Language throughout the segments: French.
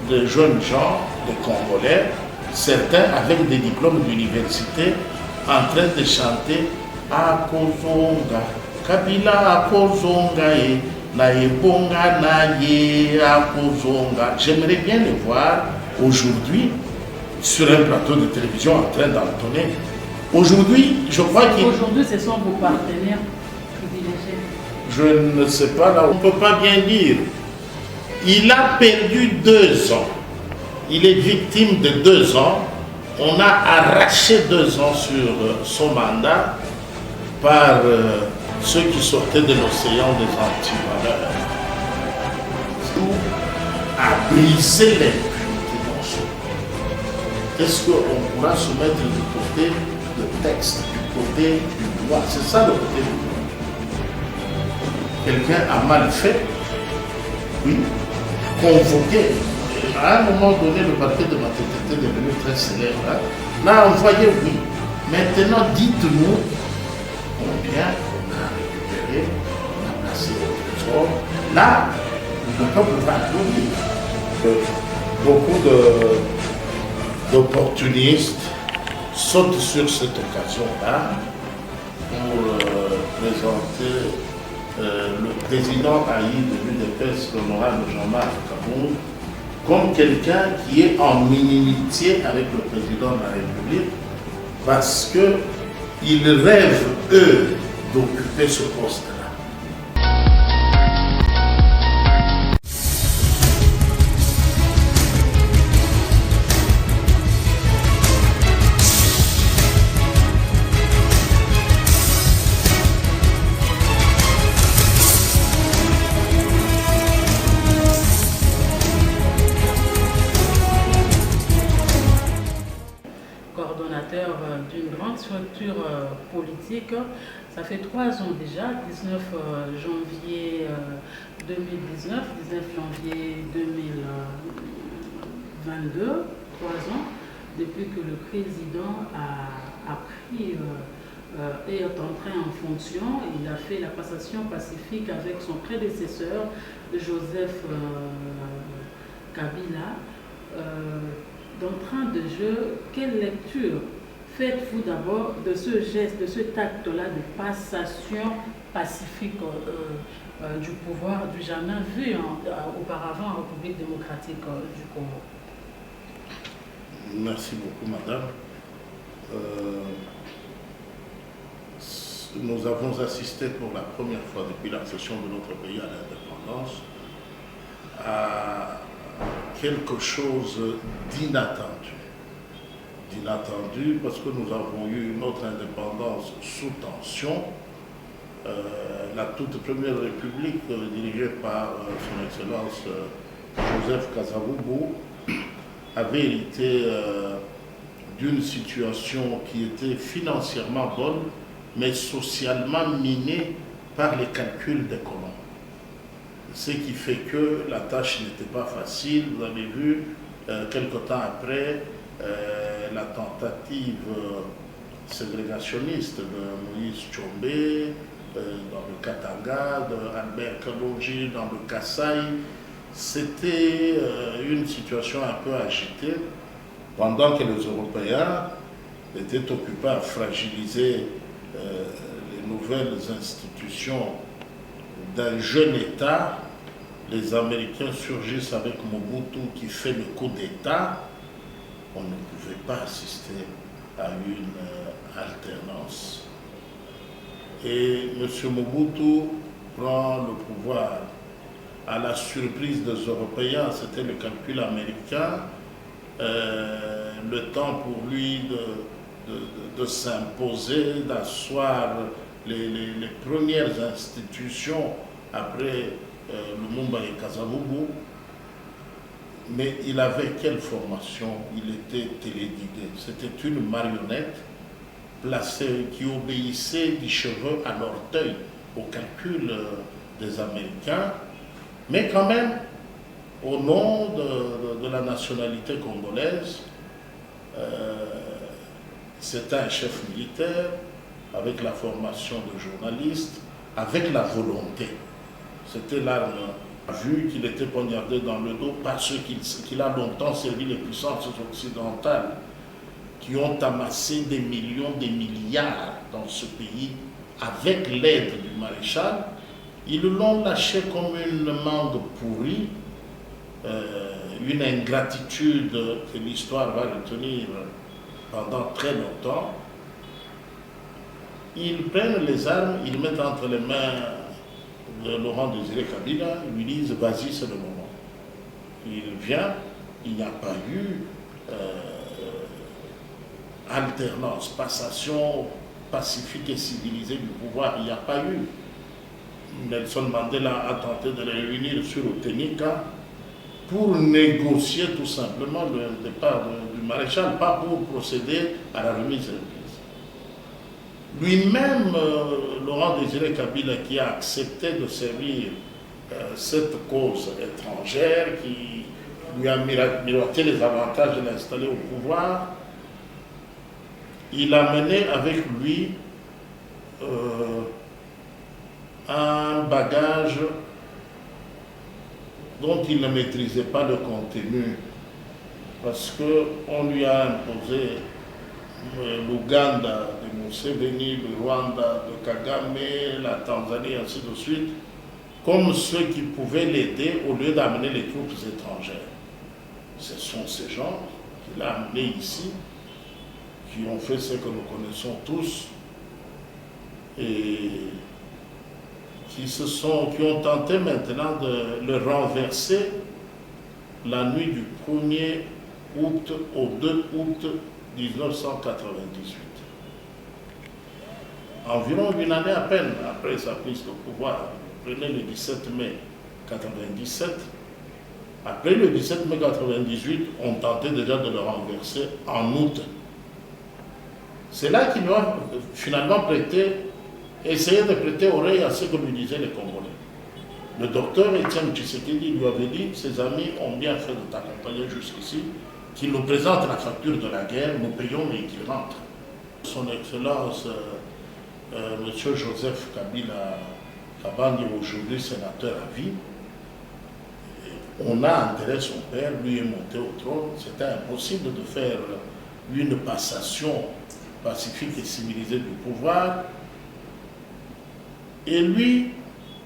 de jeunes gens, de Congolais, certains avec des diplômes d'université, en train de chanter Akozonga, Kabila Akozonga et Naebonga Naye Akozonga. J'aimerais bien les voir aujourd'hui sur un plateau de télévision en train d'entonner. Aujourd'hui, je crois qu'il... Aujourd'hui, ce sont vos partenaires privilégiés. Je ne sais pas, là, on ne peut pas bien dire. Il a perdu 2 ans. Il est victime de 2 ans. On a arraché 2 ans sur son mandat par ceux qui sortaient de l'océan des antivaleurs. Tout a brisé l'impunité dans ce pays. Est-ce qu'on pourra se mettre du côté du texte, du côté du droit? C'est ça le côté du droit. Quelqu'un a mal fait, oui, convoqué. À un moment donné, le parquet de Matete était devenu très célèbre. Hein. Là, envoyé, oui. Maintenant, dites-nous combien on a récupéré, on a placé au trésor. Là, le peuple va applaudir. Beaucoup d'opportunistes sautent sur cette occasion-là pour présenter le président haï de l'UDPS, l'honorable Jean-Marc Kabound, comme quelqu'un qui est en inimitié avec le président de la République parce qu'ils rêvent, eux, d'occuper ce poste-là. D'une grande structure politique. Ça fait 3 ans déjà, 19 janvier 2019, 19 janvier 2022, 3 ans, depuis que le président a pris et est entré en fonction. Il a fait la passation pacifique avec son prédécesseur, Joseph Kabila. D'entrée de jeu, quelle lecture faites-vous d'abord de ce geste, de cet acte-là de passation pacifique du pouvoir du jamais vu auparavant en République démocratique du Congo? Merci beaucoup, madame. Nous avons assisté pour la première fois depuis l'accession de notre pays à l'indépendance à quelque chose d'inattendu. D'inattendu parce que nous avons eu notre indépendance sous tension. La toute première république dirigée par son excellence Joseph Kasavubu avait hérité d'une situation qui était financièrement bonne mais socialement minée par les calculs des colons. Ce qui fait que la tâche n'était pas facile. Vous avez vu, quelque temps après, la tentative ségrégationniste de Moïse Tchombe dans le Katanga, d'Albert Kalonji dans le Kasaï. C'était une situation un peu agitée pendant que les Européens étaient occupés à fragiliser les nouvelles institutions d'un jeune État. Les Américains surgissent avec Mobutu qui fait le coup d'État. On ne pouvait pas assister à une alternance. Et M. Mobutu prend le pouvoir à la surprise des Européens, c'était le calcul américain, le temps pour lui de s'imposer, d'asseoir les premières institutions après Lumumba et Kasavubu. Mais il avait quelle formation? Il était téléguidé. C'était une marionnette placée qui obéissait du cheveu à l'orteil au calcul des Américains, mais quand même, au nom de la nationalité congolaise, c'était un chef militaire avec la formation de journaliste, avec la volonté. C'était l'arme vu qu'il était poignardé dans le dos parce qu'il a longtemps servi les puissances occidentales qui ont amassé des millions, des milliards dans ce pays avec l'aide du maréchal. Ils l'ont lâché comme une mangue pourrie, une ingratitude que l'histoire va retenir pendant très longtemps. Ils prennent les armes, ils mettent entre les mains de Laurent Désiré Kabila, ils lui disent « vas-y, c'est le moment ». Il vient, il n'y a pas eu alternance, passation pacifique et civilisée du pouvoir, il n'y a pas eu. Nelson Mandela a tenté de les réunir sur Otenika pour négocier tout simplement le départ du maréchal, pas pour procéder à la remise de pièces. Lui-même, Laurent Désiré Kabila, qui a accepté de servir cette cause étrangère, qui lui a miroité les avantages de l'installer au pouvoir, il a mené avec lui un bagage dont il ne maîtrisait pas le contenu, parce qu'on lui a imposé l'Ouganda de Museveni, le Rwanda de Kagame, la Tanzanie, ainsi de suite, comme ceux qui pouvaient l'aider au lieu d'amener les troupes étrangères. Ce sont ces gens qu'il a amenés ici, qui ont fait ce que nous connaissons tous, et qui ont tenté maintenant de le renverser la nuit du 1er août au 2 août 1998. Environ une année à peine après sa prise de pouvoir, prenez le 17 mai 1997, après le 17 mai 1998, on tentait déjà de le renverser en août. C'est là qu'il doit finalement essayer de prêter oreille à ce que lui disaient les Congolais. Le docteur Étienne Tshisekedi lui avait dit, ses amis ont bien fait de t'accompagner jusqu'ici, qu'il nous présente la facture de la guerre, nous payons mais qu'il rentre. Son Excellence, M. Joseph Kabila Kabange, aujourd'hui sénateur à vie, on a enterré son père, lui est monté au trône, c'était impossible de faire une passation pacifique et civilisée du pouvoir. Et lui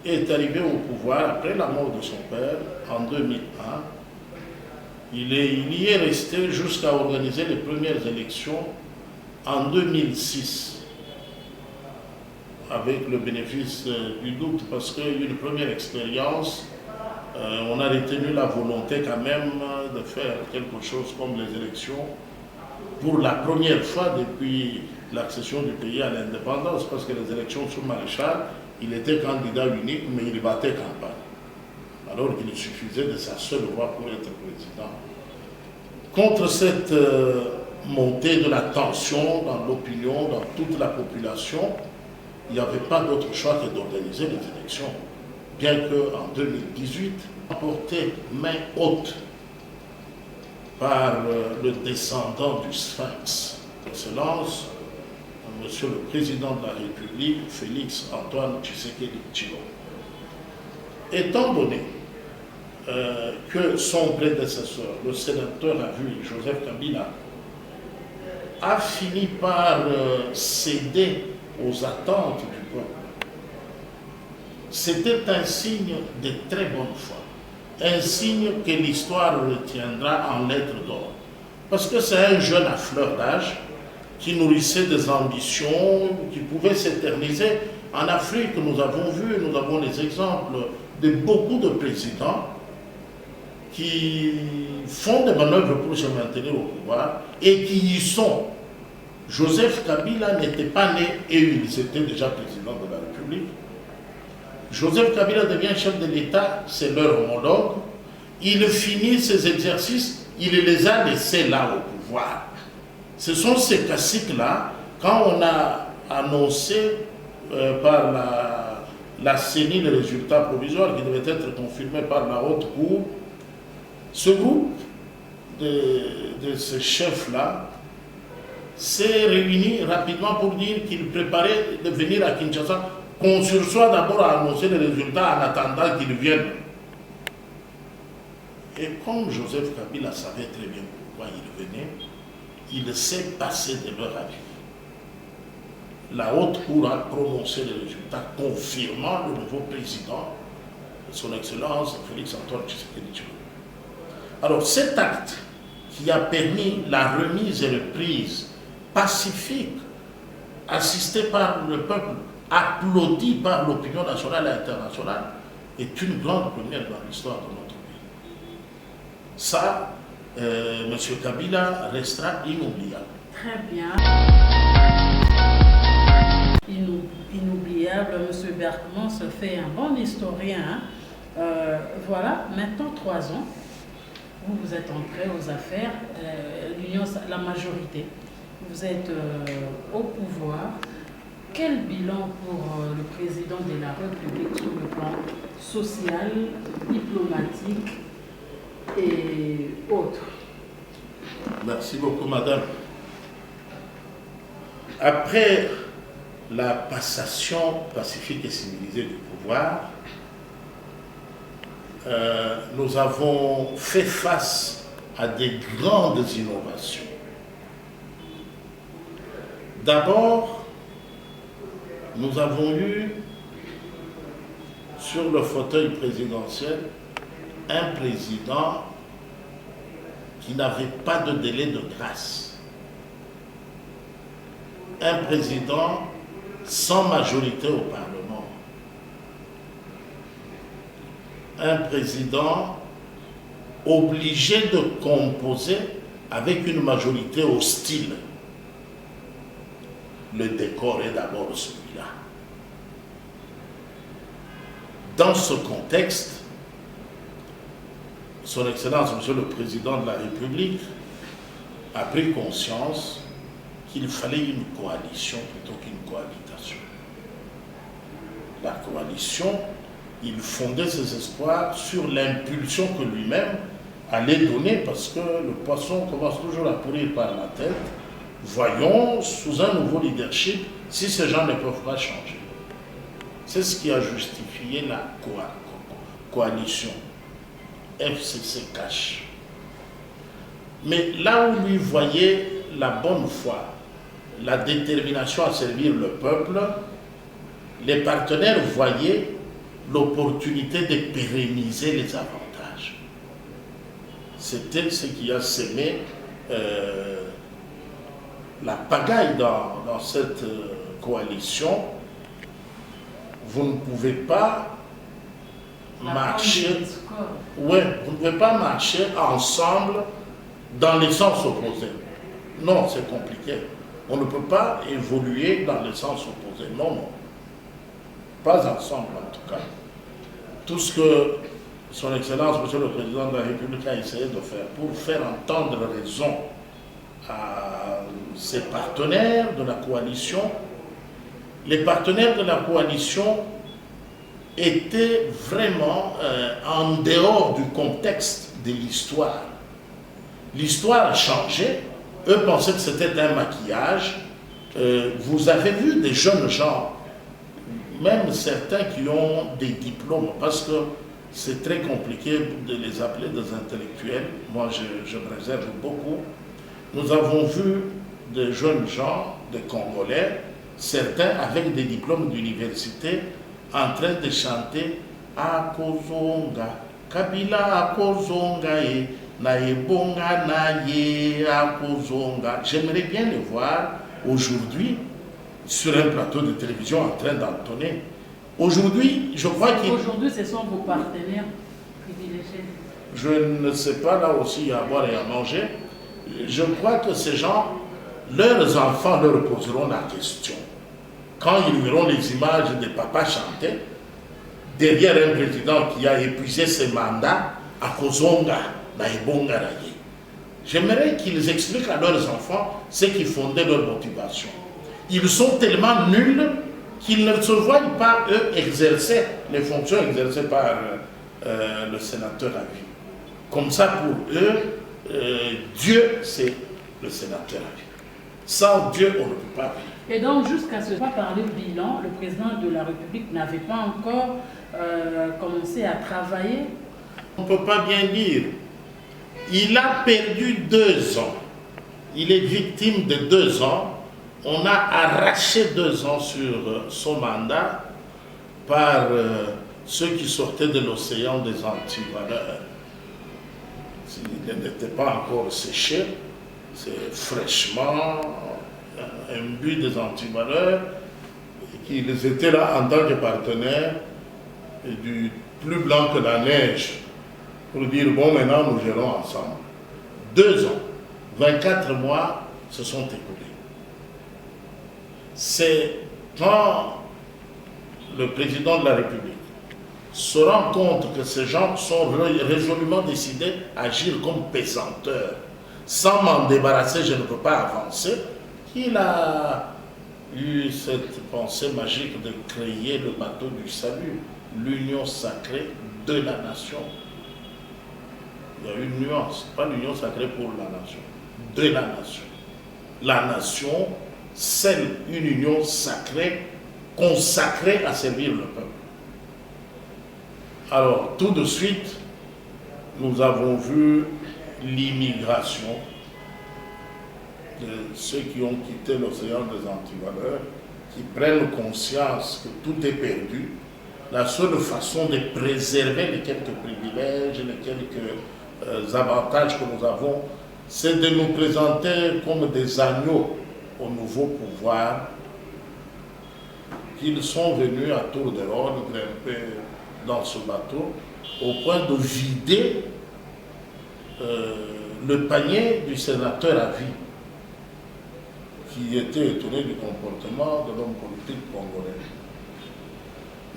est arrivé au pouvoir après la mort de son père en 2001. Il y est resté jusqu'à organiser les premières élections en 2006, avec le bénéfice du doute, parce qu'une première expérience, on a retenu la volonté quand même de faire quelque chose comme les élections pour la première fois depuis l'accession du pays à l'indépendance, parce que les élections sous maréchal, il était candidat unique, mais il battait campagne, alors qu'il suffisait de sa seule voix pour être président. Contre cette montée de la tension dans l'opinion, dans toute la population, il n'y avait pas d'autre choix que d'organiser les élections, bien qu'en 2018, porté main haute par le descendant du Sphinx, Excellence, Monsieur le Président de la République, Félix Antoine Tshisekedi Tshilombo. Étant donné que son prédécesseur, le sénateur à vue, Joseph Kabila, a fini par céder aux attentes du peuple, c'était un signe de très bonne foi, un signe que l'histoire retiendra en lettres d'or. Parce que c'est un jeune à fleur d'âge, qui nourrissait des ambitions, qui pouvait s'éterniser. En Afrique, nous avons vu, nous avons les exemples de beaucoup de présidents qui font des manœuvres pour se maintenir au pouvoir et qui y sont. Joseph Kabila n'était pas né et il était déjà président de la République. Joseph Kabila devient chef de l'État, c'est leur homologue. Il finit ses exercices, il les a laissés là au pouvoir. Ce sont ces caciques-là, quand on a annoncé par la CENI le résultat provisoire qui devait être confirmé par la haute cour, ce groupe de ces chefs-là s'est réuni rapidement pour dire qu'il préparait de venir à Kinshasa, qu'on sursoit d'abord à annoncer les résultats en attendant qu'ils viennent. Et comme Joseph Kabila savait très bien pourquoi il venait, il s'est passé de leur avis. La haute cour a prononcé les résultats confirmant le nouveau président, son Excellence Félix-Antoine Tshisekedi. Alors cet acte qui a permis la remise et reprise pacifique, assistée par le peuple, applaudie par l'opinion nationale et internationale, est une grande première dans l'histoire de notre pays. Ça, M. Kabila restera inoubliable. Très bien. Inoubliable, M. Bergman se fait un bon historien. Voilà, maintenant 3 ans, vous êtes entré aux affaires, l'Union, la majorité, vous êtes au pouvoir. Quel bilan pour le président de la République sur le plan social, diplomatique et autres? Merci beaucoup, madame. Après la passation pacifique et civilisée du pouvoir, nous avons fait face à des grandes innovations. D'abord, nous avons eu sur le fauteuil présidentiel un président qui n'avait pas de délai de grâce. Un président sans majorité au Parlement. Un président obligé de composer avec une majorité hostile. Le décor est d'abord celui-là. Dans ce contexte, Son Excellence, Monsieur le Président de la République, a pris conscience qu'il fallait une coalition plutôt qu'une cohabitation. La coalition, il fondait ses espoirs sur l'impulsion que lui-même allait donner, parce que le poisson commence toujours à pourrir par la tête. Voyons, sous un nouveau leadership, si ces gens ne peuvent pas changer. C'est ce qui a justifié la coalition FCC Cash. Mais là où lui voyait la bonne foi, la détermination à servir le peuple, les partenaires voyaient l'opportunité de pérenniser les avantages. C'était ce qui a semé la pagaille dans cette coalition. Vous ne pouvez pas marcher. Oui, vous ne pouvez pas marcher ensemble dans les sens opposés. Non, c'est compliqué. On ne peut pas évoluer dans les sens opposés. Non, non. Pas ensemble, en tout cas. Tout ce que Son Excellence, Monsieur le Président de la République, a essayé de faire pour faire entendre raison à ses partenaires de la coalition. Les partenaires de la coalition étaient vraiment en dehors du contexte de l'histoire. L'histoire a changé. Eux pensaient que c'était un maquillage. Vous avez vu des jeunes gens, même certains qui ont des diplômes, parce que c'est très compliqué de les appeler des intellectuels. Moi, je me réserve beaucoup. Nous avons vu des jeunes gens, des Congolais, certains avec des diplômes d'université, en train de chanter Akozonga, Kabila Akozonga et Naebonga Naye Akozonga. J'aimerais bien les voir aujourd'hui sur un plateau de télévision en train d'entonner. Aujourd'hui, je crois qu'ils... Aujourd'hui, ce sont vos partenaires privilégiés. Je ne sais pas, là aussi, à boire et à manger. Je crois que ces gens, leurs enfants leur poseront la question. Quand ils verront les images des papas chanter, derrière un président qui a épuisé ses mandats, à Kozonga, Naibonga Raye. J'aimerais qu'ils expliquent à leurs enfants ce qui fondait leur motivation. Ils sont tellement nuls qu'ils ne se voient pas, eux, exercer les fonctions exercées par le sénateur à vie. Comme ça, pour eux, Dieu, c'est le sénateur à vie. Sans Dieu, on ne peut pas vivre. Et donc, jusqu'à ce pas parler bilan, le président de la République n'avait pas encore commencé à travailler. On ne peut pas bien dire. Il a perdu 2 ans. Il est victime de 2 ans. On a arraché 2 ans sur son mandat par ceux qui sortaient de l'océan des antivaleurs. Il n'était pas encore séché, c'est fraîchement imbu des antivaleurs, qu'ils étaient là en tant que partenaires et du plus blanc que la neige pour dire bon, maintenant nous gérons ensemble. 2 ans, 24 mois se sont écoulés. C'est quand le président de la République se rend compte que ces gens sont résolument décidés à agir comme pesanteurs. Sans m'en débarrasser, je ne peux pas avancer. Il a eu cette pensée magique de créer le bateau du salut, l'union sacrée de la nation. Il y a une nuance, pas l'union sacrée pour la nation, de la nation. La nation, c'est une union sacrée, consacrée à servir le peuple. Alors, tout de suite, nous avons vu l'immigration de ceux qui ont quitté l'océan des antivaleurs, qui prennent conscience que tout est perdu. La seule façon de préserver les quelques privilèges, les quelques avantages que nous avons, c'est de nous présenter comme des agneaux au nouveau pouvoir, qu'ils sont venus à tour de rôle grimper dans ce bateau, au point de vider le panier du sénateur à vie, qui était étonné du comportement de l'homme politique congolais.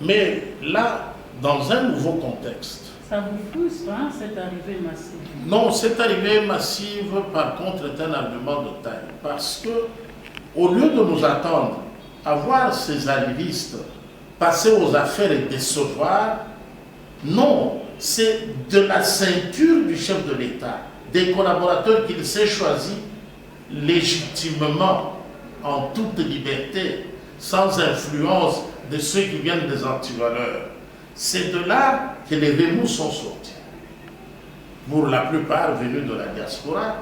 Mais là, dans un nouveau contexte. Ça vous frustre, hein, cette arrivée massive? Non, cette arrivée massive, par contre, est un argument de taille. Parce que, au lieu de nous attendre à voir ces arrivistes passer aux affaires et décevoir, non, c'est de la ceinture du chef de l'État, des collaborateurs qu'il s'est choisis légitimement, en toute liberté, sans influence de ceux qui viennent des antivaleurs. C'est de là que les remous sont sortis. Pour la plupart venus de la diaspora,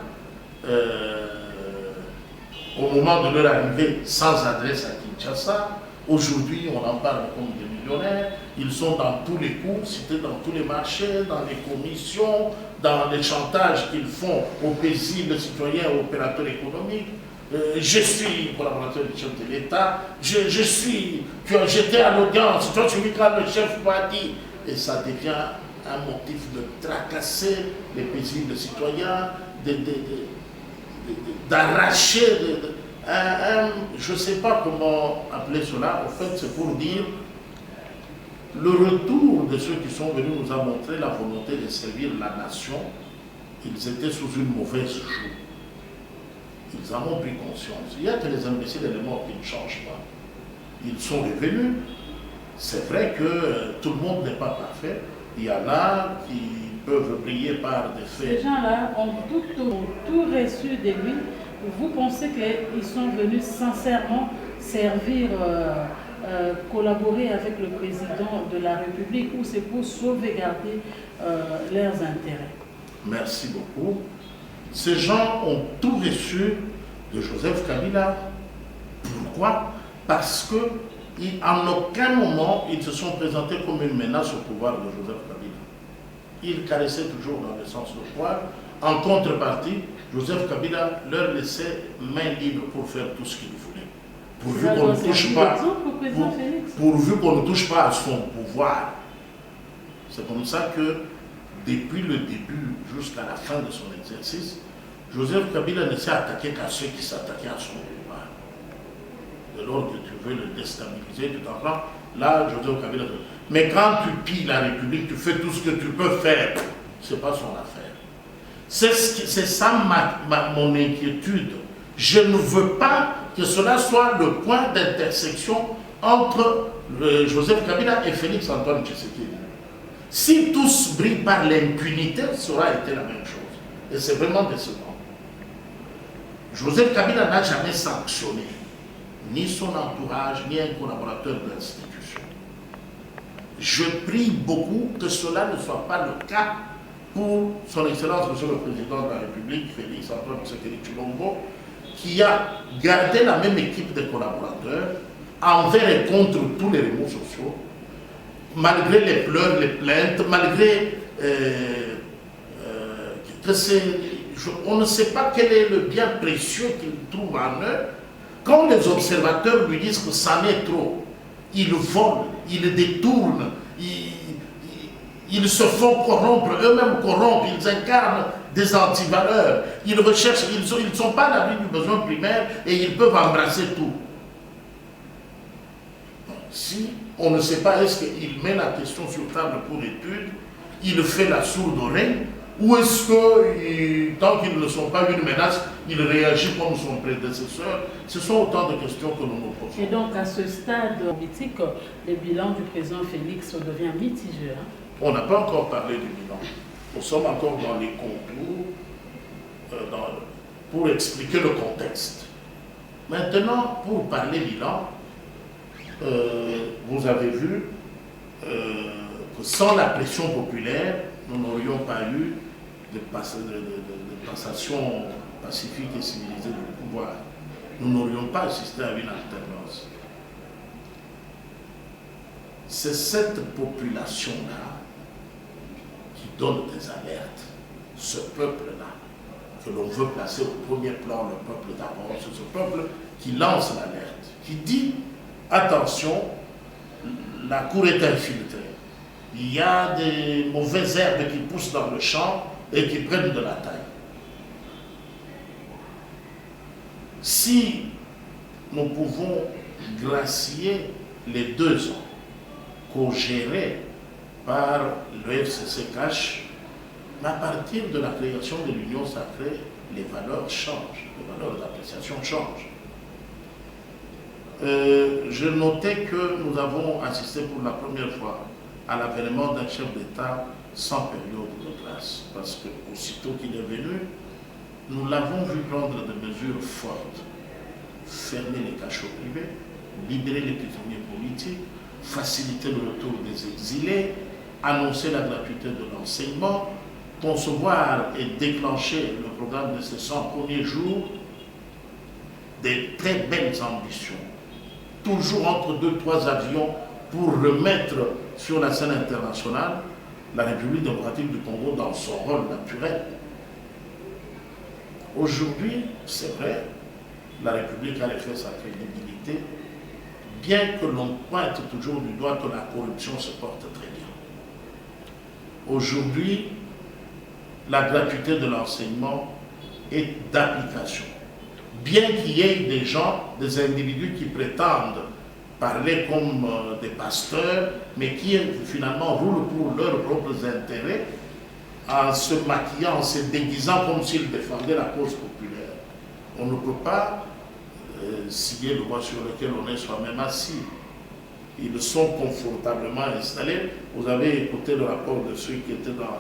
au moment de leur arrivée sans adresse à Kinshasa. Aujourd'hui, on en parle comme des millionnaires. Ils sont dans tous les coups, cités dans tous les marchés, dans les commissions, dans les chantages qu'ils font aux paisibles citoyens et opérateurs économiques. Je suis collaborateur du chef de l'État, j'étais à l'audience, toi tu me dis quand le chef m'a dit, et ça devient un motif de tracasser les paisibles citoyens, d'arracher, je ne sais pas comment appeler cela, en fait c'est pour dire le retour de ceux qui sont venus nous a montré la volonté de servir la nation. Ils étaient sous une mauvaise joue. Ils en ont pris conscience. Il y a que les imbéciles et les morts qui ne changent pas. Ils sont revenus. C'est vrai que tout le monde n'est pas parfait. Il y en a qui peuvent briller par des faits. Ces gens-là ont tout reçu de lui. Vous pensez qu'ils sont venus sincèrement servir, collaborer avec le président de la République, ou c'est pour sauvegarder leurs intérêts? Merci beaucoup. Ces gens ont tout reçu de Joseph Kabila. Pourquoi? Parce qu'en aucun moment ils se sont présentés comme une menace au pouvoir de Joseph Kabila. Ils caressaient toujours dans le sens de poil. En contrepartie, Joseph Kabila leur laissait main libre pour faire tout ce qu'ils voulaient. Pourvu qu'on ne touche pas à son pouvoir. C'est comme ça que depuis le début jusqu'à la fin de son exercice, Joseph Kabila ne s'est attaqué qu'à ceux qui s'attaquaient à son pouvoir. De lors que tu veux le déstabiliser, tu t'en prends. Là, Joseph Kabila. Mais quand tu pilles la République, tu fais tout ce que tu peux faire. Ce n'est pas son affaire. C'est ça mon inquiétude. Je ne veux pas que cela soit le point d'intersection entre Joseph Kabila et Félix Antoine Tshisekedi. Si tous brillent par l'impunité, ça aura été la même chose. Et c'est vraiment décevant. Joseph Kabila n'a jamais sanctionné ni son entourage, ni un collaborateur de l'institution. Je prie beaucoup que cela ne soit pas le cas pour son Excellence, Monsieur le Président de la République, Félix Antoine Tshisekedi Tshilombo, qui a gardé la même équipe de collaborateurs envers et contre tous les remous sociaux, malgré les pleurs, les plaintes, malgré on ne sait pas quel est le bien précieux qu'il trouve en eux. Quand les observateurs lui disent que ça n'est trop, ils volent, ils détournent, ils se font corrompre, eux-mêmes corrompent, ils incarnent des antivaleurs, ils recherchent, ils ne sont pas à l'abri du besoin primaire et ils peuvent embrasser tout. Si on ne sait pas, est-ce qu'il met la question sur table pour étude, il fait la sourde oreille, ou est-ce que, tant qu'ils ne sont pas une menace, il réagit comme son prédécesseur? Ce sont autant de questions que nous nous posons. Et donc, à ce stade politique, le bilan du président Félix devient mitigé. Hein? On n'a pas encore parlé du bilan. Nous sommes encore dans les contours pour expliquer le contexte. Maintenant, pour parler bilan, vous avez vu que sans la pression populaire, nous n'aurions pas eu de passation pacifique et civilisée du pouvoir. Nous n'aurions pas assisté à une alternance. C'est cette population-là qui donne des alertes. Ce peuple-là, que l'on veut placer au premier plan, le peuple d'abord, c'est ce peuple qui lance l'alerte, qui dit « Attention, la cour est infiltrée. Il y a des mauvaises herbes qui poussent dans le champ et qui prennent de la taille. » Si nous pouvons gracier les 2 ans co-gérés par le FCC-CACH, à partir de la création de l'Union sacrée, les valeurs changent, les valeurs d'appréciation changent. Je notais que nous avons assisté pour la première fois à l'avènement d'un chef d'État sans période de grâce, parce qu'aussitôt qu'il est venu, nous l'avons vu prendre des mesures fortes, fermer les cachots privés, libérer les prisonniers politiques, faciliter le retour des exilés, annoncer la gratuité de l'enseignement, concevoir et déclencher le programme de ces 100 premiers jours, des très belles ambitions, toujours entre 2-3 avions pour remettre sur la scène internationale la République démocratique du Congo dans son rôle naturel. Aujourd'hui, c'est vrai, la République a refait sa crédibilité, bien que l'on pointe toujours du doigt que la corruption se porte très bien. Aujourd'hui, la gratuité de l'enseignement est d'application. Bien qu'il y ait des gens, des individus qui prétendent parler comme des pasteurs, mais qui finalement roulent pour leurs propres intérêts, en se maquillant, en se déguisant comme s'ils défendaient la cause populaire. On ne peut pas scier le bois sur lequel on est soi-même assis. Ils sont confortablement installés. Vous avez écouté le rapport de ceux qui étaient dans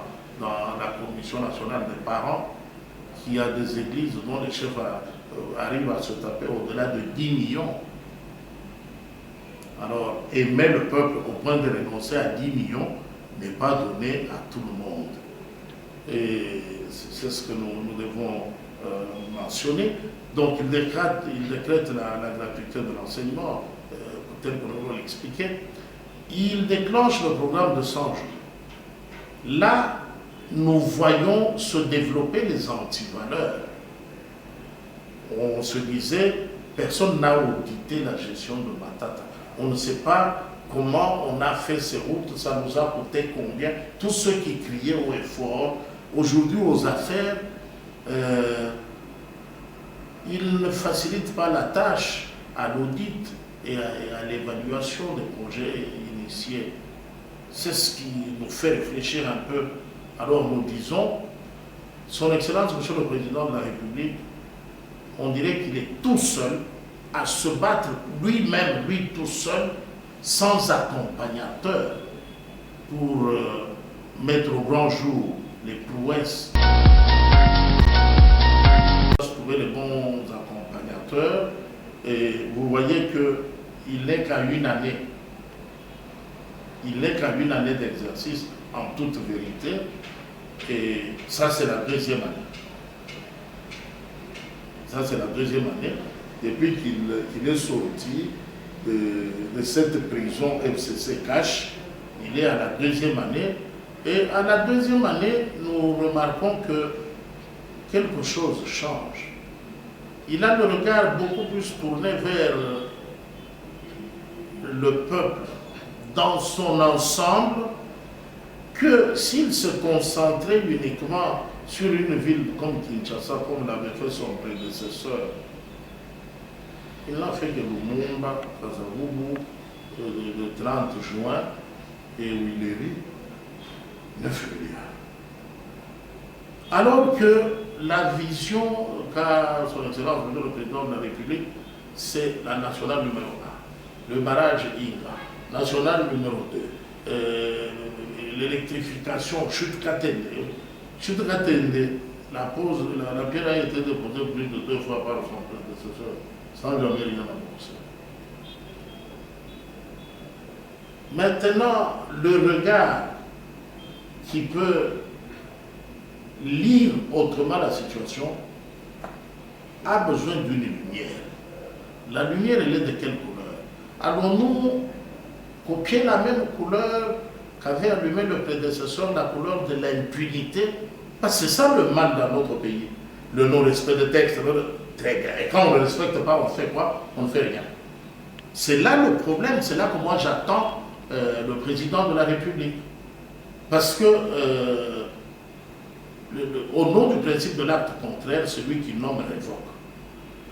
la Commission nationale des parents, qui a des églises dont les chefs arrivent à se taper au-delà de 10 millions. Alors, aimer le peuple au point de renoncer à 10 millions n'est pas donné à tout le monde. Et c'est ce que nous devons mentionner. Donc, il décrète la gratuité de l'enseignement, tel que nous l'avons expliqué. Il déclenche le programme de 100 jours. Là, nous voyons se développer les antivaleurs. On se disait, personne n'a audité la gestion de Matata. On ne sait pas comment on a fait ces routes, ça nous a coûté combien. Tous ceux qui criaient haut et fort, aujourd'hui aux affaires, ils ne facilitent pas la tâche à l'audit et à l'évaluation des projets initiés. C'est ce qui nous fait réfléchir un peu. Alors nous disons, Son Excellence, Monsieur le Président de la République, on dirait qu'il est tout seul à se battre lui-même, lui tout seul, sans accompagnateur, pour mettre au grand jour les prouesses. Trouver les bons accompagnateurs, et vous voyez qu'il n'est qu'à une année. Il n'est qu'à une année d'exercice, en toute vérité. Et ça, c'est la deuxième année. Ça, c'est la deuxième année. Depuis qu'il est sorti de cette prison FCC Cash, il est à la deuxième année. Et à la deuxième année, nous remarquons que quelque chose change. Il a le regard beaucoup plus tourné vers le peuple dans son ensemble que s'il se concentrait uniquement sur une ville comme Kinshasa, comme l'avait fait son prédécesseur. Il n'a fait que Lumumba, Kasavubu, le 30 juin, et Willery, 9 milliards. Alors que la vision qu'a son Excellence le Président de la République, c'est la nationale numéro 1, le barrage Inga, nationale numéro 2, l'électrification Chute-Katende. Chute-Katende, la pierre a été déposée plus de 2 fois par son prédécesseur, sans jamais rien annoncer. Maintenant, le regard qui peut lire autrement la situation a besoin d'une lumière. La lumière, elle est de quelle couleur? Allons-nous copier la même couleur qu'avait allumé le prédécesseur, la couleur de l'impunité? Parce que c'est ça le mal dans notre pays. Le non-respect des textes. Très bien. Et quand on ne le respecte pas, on fait quoi? On ne fait rien. C'est là le problème, c'est là que moi j'attends le président de la République. Parce que au nom du principe de l'acte contraire, celui qui nomme révoque.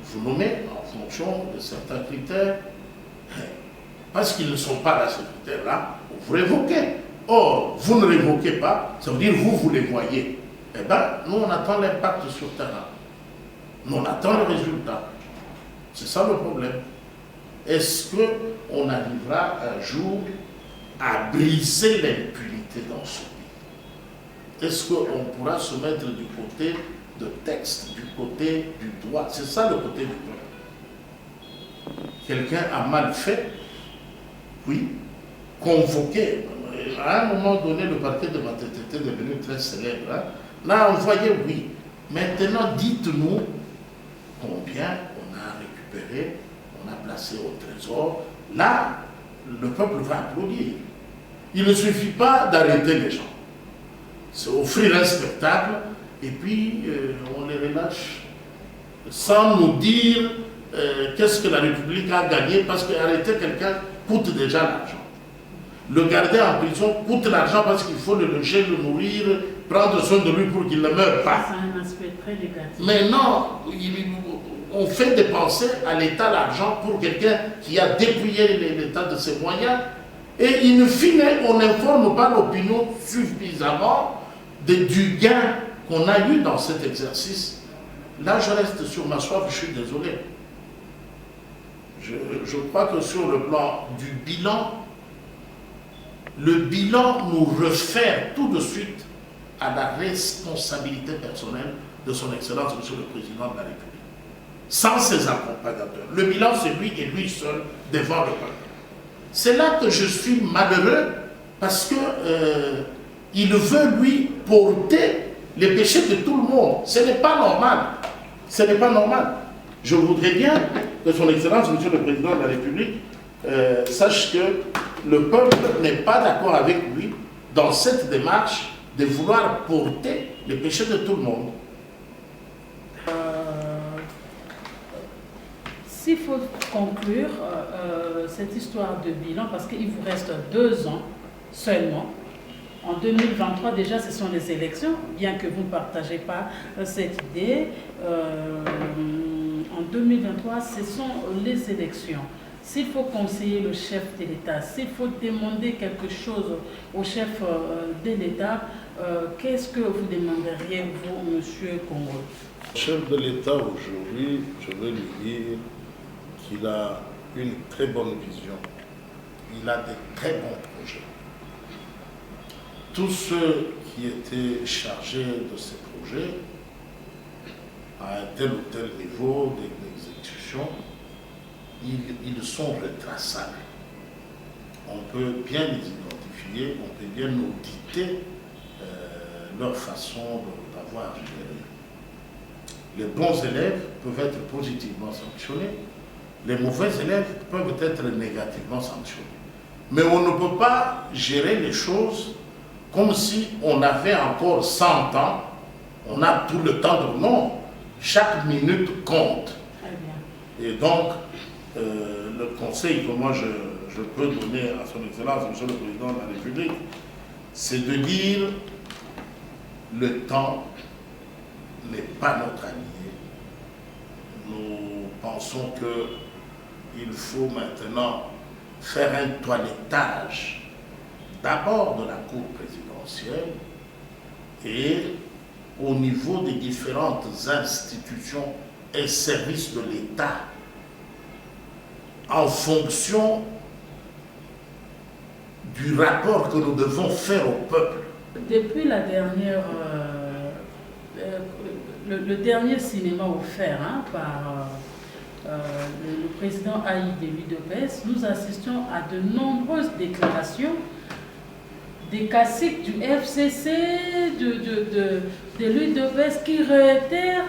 Vous nommez en fonction de certains critères, parce qu'ils ne sont pas là, ces critères-là, vous révoquez. Or, vous ne révoquez pas, ça veut dire vous les voyez. Eh bien, nous on attend l'impact sur le terrain. Nous on attend le résultat. C'est ça le problème. Est-ce qu'on arrivera un jour à briser l'impunité dans ce pays? Est-ce qu'on pourra se mettre du côté de texte, du côté du droit? C'est ça le côté du peuple. Quelqu'un a mal fait, oui, convoqué. À un moment donné, le parquet de Matete était devenu très célèbre. Hein? Là, on voyait, oui. Maintenant, dites-nous combien on a récupéré, on a placé au trésor. Là, le peuple va applaudir. Il ne suffit pas d'arrêter les gens. C'est offrir un spectacle et puis on les relâche sans nous dire qu'est-ce que la République a gagné, parce qu'arrêter quelqu'un coûte déjà l'argent. Le garder en prison coûte l'argent parce qu'il faut le loger, le nourrir, prendre soin de lui pour qu'il ne meure pas. C'est un aspect très négatif. Mais non, on fait dépenser à l'État l'argent pour quelqu'un qui a dépouillé l'État de ses moyens. Et in fine, on n'informe pas l'opinion suffisamment du gain qu'on a eu dans cet exercice. Là, je reste sur ma soif, je suis désolé. Je crois que sur le plan du bilan, le bilan nous réfère tout de suite à la responsabilité personnelle de son Excellence, Monsieur le Président de la République. Sans ses accompagnateurs. Le bilan, c'est lui et lui seul devant le peuple. C'est là que je suis malheureux, parce que il veut, lui, porter les péchés de tout le monde. Ce n'est pas normal. Ce n'est pas normal. Je voudrais bien que son Excellence, Monsieur le Président de la République, sache que le peuple n'est pas d'accord avec lui dans cette démarche de vouloir porter les péchés de tout le monde. S'il faut conclure cette histoire de bilan, parce qu'il vous reste 2 ans seulement, en 2023 déjà ce sont les élections, bien que vous ne partagez pas cette idée, en 2023 ce sont les élections. S'il faut conseiller le chef de l'État, s'il faut demander quelque chose au chef de l'État, qu'est-ce que vous demanderiez, vous, Monsieur Congo? Le chef de l'État aujourd'hui, je veux lui dire qu'il a une très bonne vision. Il a de très bons projets. Tous ceux qui étaient chargés de ces projets, à un tel ou tel niveau d'exécution, ils sont retraçables. On peut bien les identifier, on peut bien auditer leur façon d'avoir géré. Les bons élèves peuvent être positivement sanctionnés, les mauvais élèves peuvent être négativement sanctionnés. Mais on ne peut pas gérer les choses comme si on avait encore 100 ans, on a tout le temps de non. Chaque minute compte. Et donc, le conseil que moi je peux donner à son Excellence, Monsieur le Président de la République, c'est de dire le temps n'est pas notre allié. Nous pensons qu'il faut maintenant faire un toilettage d'abord de la cour présidentielle et au niveau des différentes institutions et services de l'État en fonction du rapport que nous devons faire au peuple. Depuis la dernière, le dernier cinéma offert par le président Aïe de l'UDPS, nous assistons à de nombreuses déclarations des caciques du FCC, de l'UDPS qui réitèrent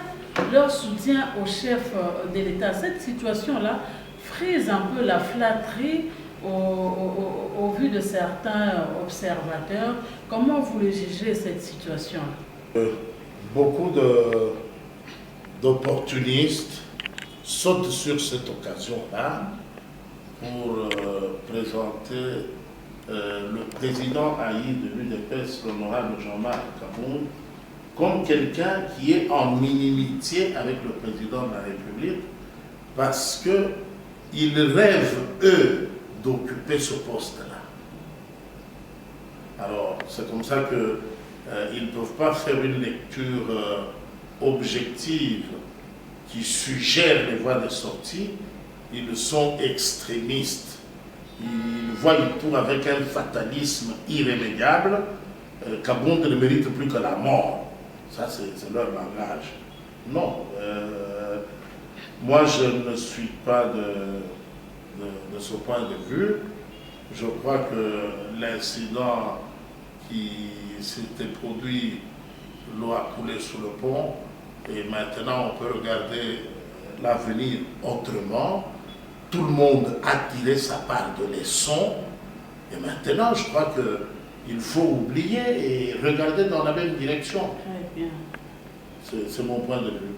leur soutien au chef de l'État. Cette situation-là frise un peu la flatterie au vu de certains observateurs. Comment vous le jugez, cette situation? Beaucoup d'opportunistes sautent sur cette occasion-là pour présenter le président Aïe de l'UDPS, l'honorable Jean-Marc Kabound, comme quelqu'un qui est en inimitié avec le président de la République parce qu'ils rêvent, eux, d'occuper ce poste-là. Alors, c'est comme ça qu'ils ne peuvent pas faire une lecture objective qui suggère les voies de sortie. Ils sont extrémistes. Ils voient tout avec un fatalisme irrémédiable. Kabound ne mérite plus que la mort. Ça, c'est leur langage. Non. Moi, je ne suis pas de ce point de vue. Je crois que l'incident qui s'était produit, l'eau a coulé sous le pont, et maintenant on peut regarder l'avenir autrement. Tout le monde a tiré sa part de leçons, et maintenant je crois qu'il faut oublier et regarder dans la même direction. Très bien. C'est mon point de vue.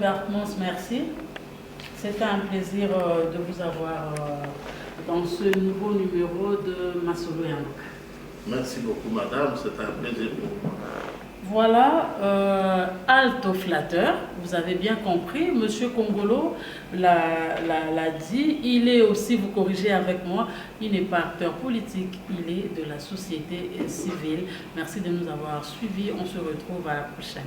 Bartmans, merci. C'était un plaisir de vous avoir dans ce nouveau numéro de Masolo Yangoka. Merci beaucoup, madame. C'est un plaisir pour moi. Voilà, alto flatteur, vous avez bien compris, Monsieur Congolo l'a dit, il est aussi, vous corrigez avec moi, il n'est pas acteur politique, il est de la société civile. Merci de nous avoir suivis, on se retrouve à la prochaine.